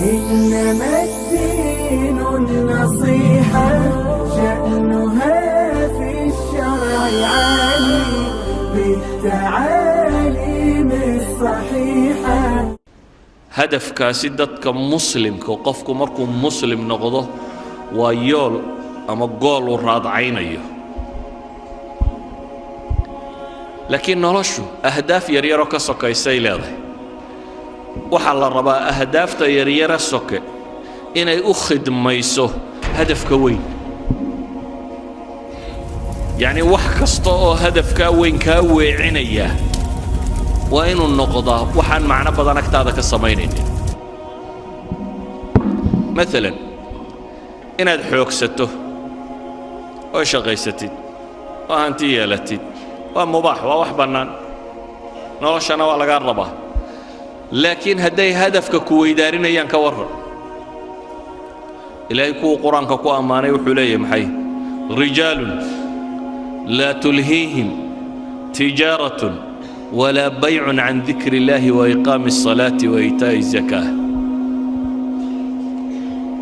إنما الدين النصيحة شأنها في الشرع عالي بالتعاليم الصحيحة. هدف كاسدتك مسلم كوقفكم مركم مسلم نقضه ويول أما قول الرادعين أيه لكن نلشو أهداف يريرو كسوكا يسيل هذا وحال الربا أهداف يريرو سوكا إني أخد ميسو هدف كوين يعني وحكستو هدف كوين كوي عنيا وإنو النقضة وحان معنا بدنك تاذا كالصمينين مثلا إن هاد حوكسته وشغيستي وهانتي يالتي ومباح ووح بنان نوشنا ولا قربه لكن هدي هدفك كوي دارين ايان كورر إلهي كو قرآنك كو أماني وحلي محي رجال لا تلهيهم تجارة ولا بيع عن ذكر الله وإقام الصلاة وإيتاء الزكاة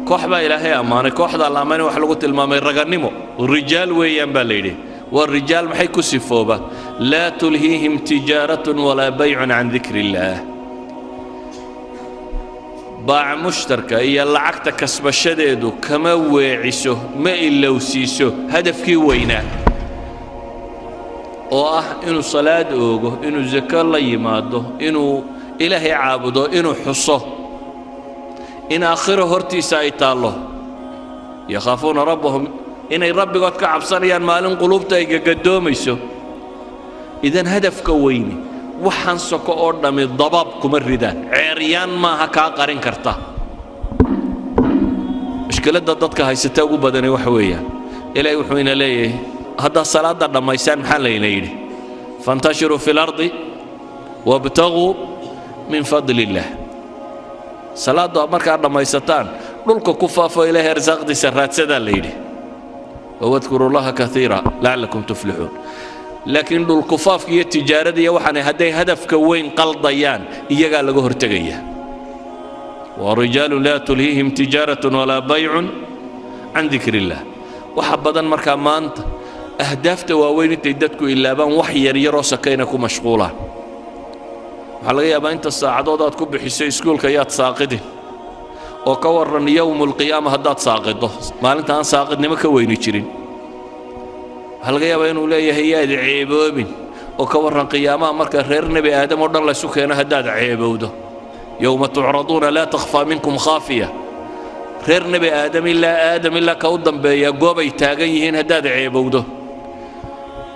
كوحبا إلهي أماني كوحدا الأماني وحلقوا المامي رغنمو الرجال ويان باليدي والرجال محي كسفوبة لا تلهيهم تجارة ولا بيع عن ذكر الله باع مشتركة إيا لعقت كسب الشديدو كما ويعيسو ما إلا وسيسو هدف كي وينا إنو صلاة أوغو إنو زكاة الله يمادو إنو إلهي عابدو إنو حصو إن آخره هرتي سايتالو يخافون ربهم إني ربي قد كعبصريان مالن قلوبتا يقدوميسو إذن هدف كويني وحان سوكو أردامي ضباب كمردان عريان ما هكا قارن كرتا مشكلة ضدتك هاي ستاقو بدني وحوية إلهي وحوين ليه هذا الصلاة دا ما يسان محل يليلي فانتشروا في الأرض وابتغوا من فضل الله صلاة دا مركا ما يستان للكو كفافو إلهي رزاق دي سرات سدا ليلي واذكروا الله كثيرا لعلكم تفلحون لكن الكفاف هي التجارة دي وحنا هدي هدف كوين قلضيان إيجا لغو هرتقية ورجال لا تلهيهم تجارة ولا بيع عن ذكر الله وحبدا مركا ما أنت أهداف تواوين تيدتكو إلا بان وحي يريرو سكينكو مشغولا وحلقيا بان انت الساعدودات كو بحسي سكول كيات ساقدين وكورن يوم القيامة هدات ساقده مالنت أنا ساقد نما كويني جيرين halgaya baa inuu leeyahay yaad ceeboobin oo ka waran qiyaamaha marka reer nabi aadam oo dhan la sukeena hadaad ceebowdo yawma tu'raduna la takhfa minkum khafiya reer nabi aadam illa ka u dambeeya goobay taagan yihiin hadaad ceebowdo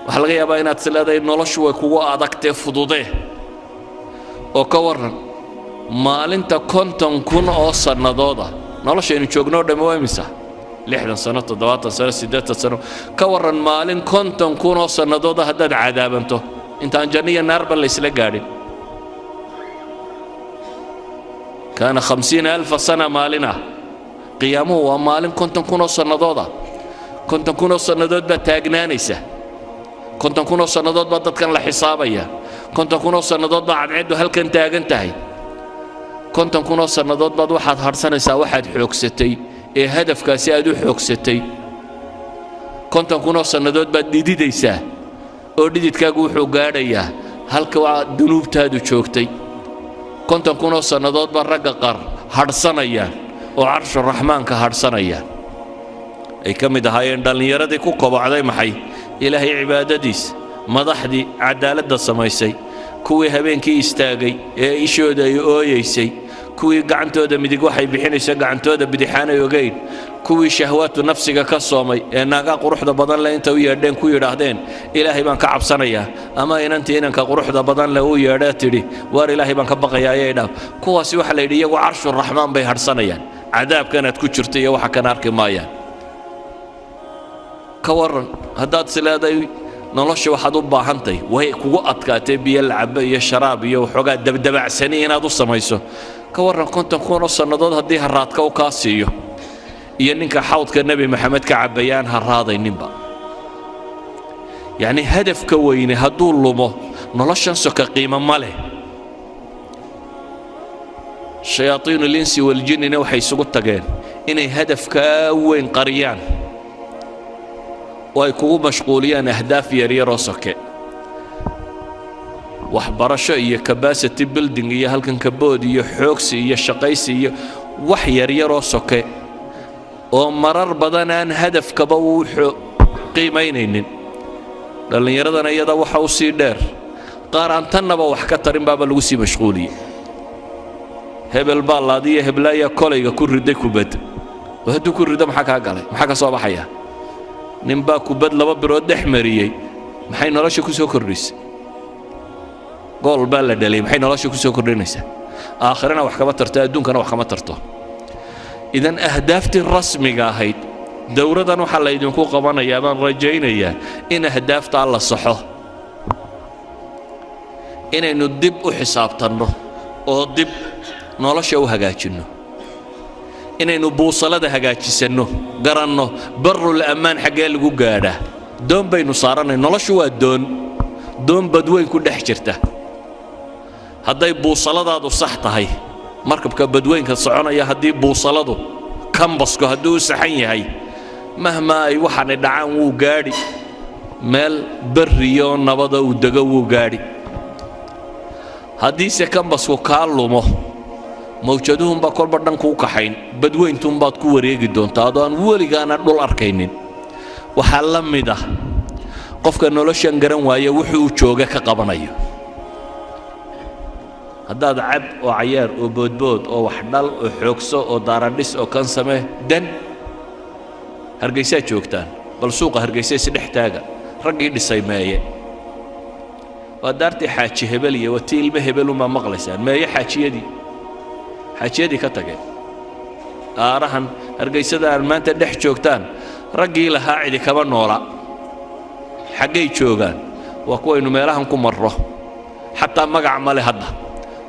waxa laga yaabaa inaad siladay noloshu way kugu adagtay fududee oo ka waran maalinta 50,000 oo sanadooda noloshaynu joogno dhamaa imisa 60 سنة 70 سنة 60 سنة كورن مالين كنتم كونوا سندود هدد عذابنتو انت انجنية النار بل ليس لقاري كان 50,000 سنة مالنا قيامه ومالين كنتم كونوا سندود كنتم كونوا سندود بتاجنانيسة كنتم كونوا سندود بدت كان لحسابية كنتم كونوا سندود بعد عدو هل كنت اجنتهي كنتم كونوا سندود بعد واحد هرسنسا واحد حوكستي ee hadafkaasi aad u xoogsatay konton kunoo sannadood baad dhididaysaa oo dhididkaagu wuxuu gaadhayaa halka waa dunuubtaadu joogtay konton kunoo sannadood baa ragga qaar hadhsanayaan oo carshu raxmaanka hadhsanayaan ay ka mid ahaayeen dhallinyaradii ku kobocday maxay ilaahay cibaadadiis madaxdii cadaaladda samaysay kuwii habeenkii istaagay ee ishooda ay ooyeysay kuwii gacantooda midig waxay bixinaysaa gacantooda bidixaanay ogeyn kuwii shahwaatu nafsiga ka soomay ee naaga quruxda badan leh inta u yeedheen ku yiraahdeen ilaahay baan ka cabsanayaa ama inantii inanka quruxda badan leh u yeedhaa tidhi waar ilaahay baan ka baqayaa ayay dhaaf kuwaasi waxa la yidhi iyagu carshu raxmaan bay hadhsanayaan cadaabkanaad ku jirta iyo waxa kana arki maayaan ka waran haddaad sileeday nolosha waxaad u baahantahay way kugu adkaatay biyo lacabo iyo sharaab iyo waxoogaa dabdabacsani inaad u samayso ka waran konton kun oo sannadood haddii haraadka u kaa siiyo iyo ninka xawdka nebi maxamed ka cabayaan haraadayninba yacni hadafka weyne hadduu lumo noloshan soka qiimo ma leh shayaaiin alinsi waljinina waxay isugu tageen inay hadafkaa weyn qariyaan oo ay kugu mashquuliyaan ahdaaf yaryaroo soke waxbarasho iyo capacity building iyo halkan kabood iyo xoogsi iyo shaqaysi iyo wax yaryaroo soke oo marar badan aan hadafkaba uu qiimaynaynin dhallinyaradana iyada waxa u sii dheer qaar aan tannaba wax ka tarin baaba lagu sii mashquuliyey hebel baa laadiya heblaaya kolayga ku riday kubad oo hadduu ku rido maxaa kaa galay maxaa ka soo baxaya ninbaa kubad 2 birood dhex mariyey maxay nolosha ku soo kordhisay gool baa la dhalay maxay nolosha ku soo kordhinaysaa aakhirana wax kama tarto adduunkana wax kama tarto idan ahdaaftii rasmiga ahayd dowradan waxa la idinku qabanayaa baan rajaynayaa in ahdaafta la saxo inaynu dib u xisaabtanno oo dib nolosha u hagaajinno inaynu buusalada hagaajisanno garanno barul amaan xagee lagu gaadhaa doon baynu saaranay noloshu waa doon badweyn ku dhex jirta hadday buusaladaadu sax tahay markabka badweynka soconaya haddii buusaladu kambasku hadduu saxan yahay mahma ay waxaanay dhacaan wuu gaadhi meel barriyo nabada uu dego wuu gaadhi haddiise kambasku kaa lumo mawjaduhunbaa kolba dhanku u kaxayn badweyntunbaad ku wareegi doontaa adoo aan weligaana dhul arkaynin waxaa la mid ah qofka noloshan garan waaya wuxuu jooga ka qabanayo haddaad cab oo cayaar oo boodbood oo wax dhal oo xoogso oo daaradhis oo kan samee dan hargeysaa joogtaan bal suuqa hargeysa isdhex taaga raggii dhisay meeye waa daartii xaaji hebel iyo watii ilmo hebelunbaa maqlaysaan meeye xaajiyadii ka tageen aarahan hargeysada aan maanta dhex joogtaan raggii lahaa cidi kama noola xaggay joogaan waa kuwaynu meelahan ku marro xataa magac male hadda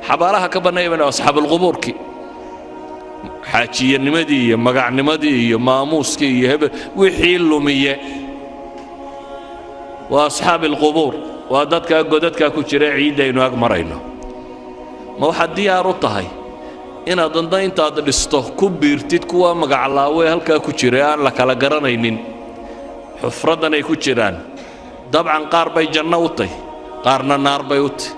xabaalaha ka bannaybana asxaabulqubuurkii xaajiyanimadii iyo magacnimadii iyo maamuuskii iyo hebel wixii lumiye waa asxaabilqubuur waa dadkaa godadkaa ku jira ciiddaynu ag marayno ma waxaad diyaar u tahay inaad danda intaad dhisto ku biirtid kuwa magaclaawe halkaa ku jira aan la kala garanaynin xufraddan ay ku jiraan dabcan qaar bay janno u tahay qaarna naar bay u tahay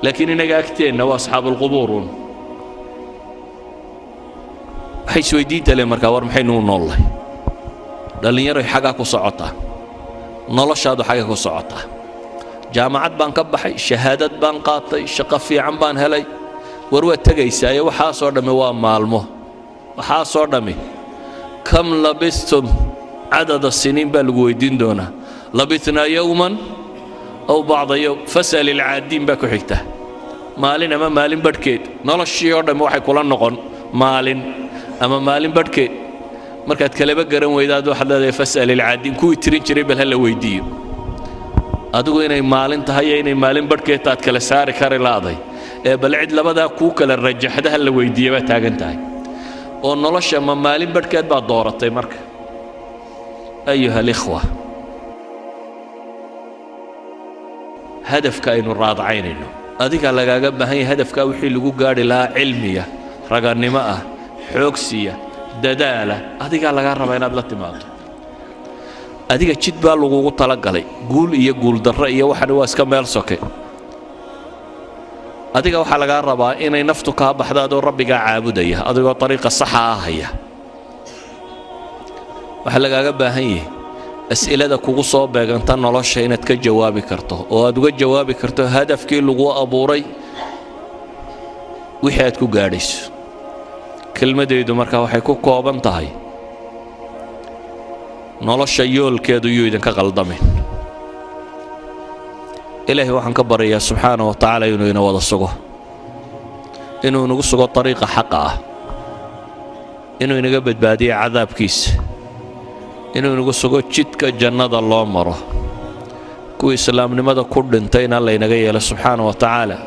laakiin inaga agteenna waa asxaabulqubuurun waxay isweydiinta le markaa war maxaynu u noollahay dhallinyaroy xaggaa ku socotaa noloshaadu xagga ku socotaa jaamacad baan ka baxay shahaadad baan qaatay shaqo fiican baan helay war waa tegaysaaye waxaasoo dhammi waa maalmo waxaasoo dhammi kam labistum cadada siniin baa lagu weydiin doonaa labitnaa yowman aw bacda yowm fas'al ilcaadiin baa ku xigta maalin ama maalin badhkeed noloshii oo dhammi waxay kula noqon maalin ama maalin badhkeed markaad kaleba garan weydaad waxaad leedahay fas'al ilcaadiin kuwii tirin jiray bal ha la weydiiyo adigu inay maalin tahay iyo inay maalin badhkeed taad kala saari kari laaday ee bal cid labadaa kuu kala rajaxda ha la weydiiya baa taagan tahay oo nolosha ma maalin badhkeed baad dooratay marka ayuha alikhwa hadafka aynu raadacaynayno adiga lagaaga baahan yahay hadafkaa wixii lagu gaadhi lahaa cilmiya ragannimo ah xoogsiya dadaala adigaa lagaa rabaa inaad la timaado adiga jid baa lagugu talagalay guul iyo guuldarro iyo waxani waa iska meel soke adiga waxaa lagaa rabaa inay naftu kaa baxdo adoo rabbigaa caabudaya adigoo ariiqa saxa ah haya waxaa lagaaga baahan yahay as'ilada kugu soo beeganta nolosha inaad ka jawaabi karto oo aad uga jawaabi karto hadafkii lagu abuuray wixii aad ku gaadhayso kelmadaydu markaa waxay ku kooban tahay nolosha yoolkeedu yuu idinka qaldamin ilaahay waxaan ka baryayaa subxaanahu wa tacaala inuu ina wada sugo inuu inagu sugo ariiqa xaqa ah inuu inaga badbaadiyo cadaabkiisa inuu inagu sugo jidka jannada loo maro kuwii islaamnimada ku dhintayna laynaga yeelo subxaanahu wa tacaala